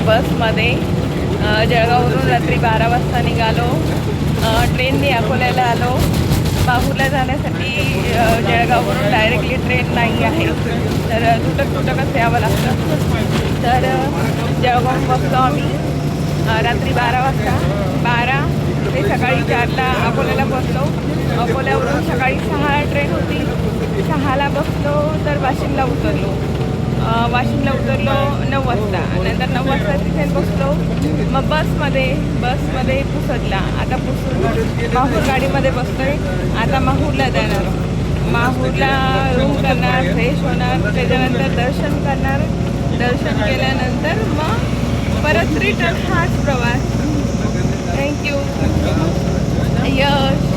बसमध्ये. जळगाववरून रात्री 12 वाजता निघालो. ट्रेनने अकोल्याला आलो. माहूरला जाण्यासाठी जळगाववरून डायरेक्टली ट्रेन नाही आहे, तर तुटकच यावं लागतं. तर जळगावहून बसलो आम्ही रात्री 12 वाजता. 12 ते सकाळी 4ला अकोल्याला बसलो. अकोल्यावरून सकाळी 6 ट्रेन होती. 6ला बसलो तर वाशिमला उतरलो. 9 वाजता. नंतर 9 वाजता तिथे बसलो. मग बसमध्ये पुसदला. आता माहूर गाडीमध्ये बसतोय. आता माहूरला जाणार. माहूरला रूम करणार, फ्रेश होणार, त्याच्यानंतर दर्शन करणार. दर्शन केल्यानंतर मग परत रिटर्न हाच प्रवास. थँक्यू. यश.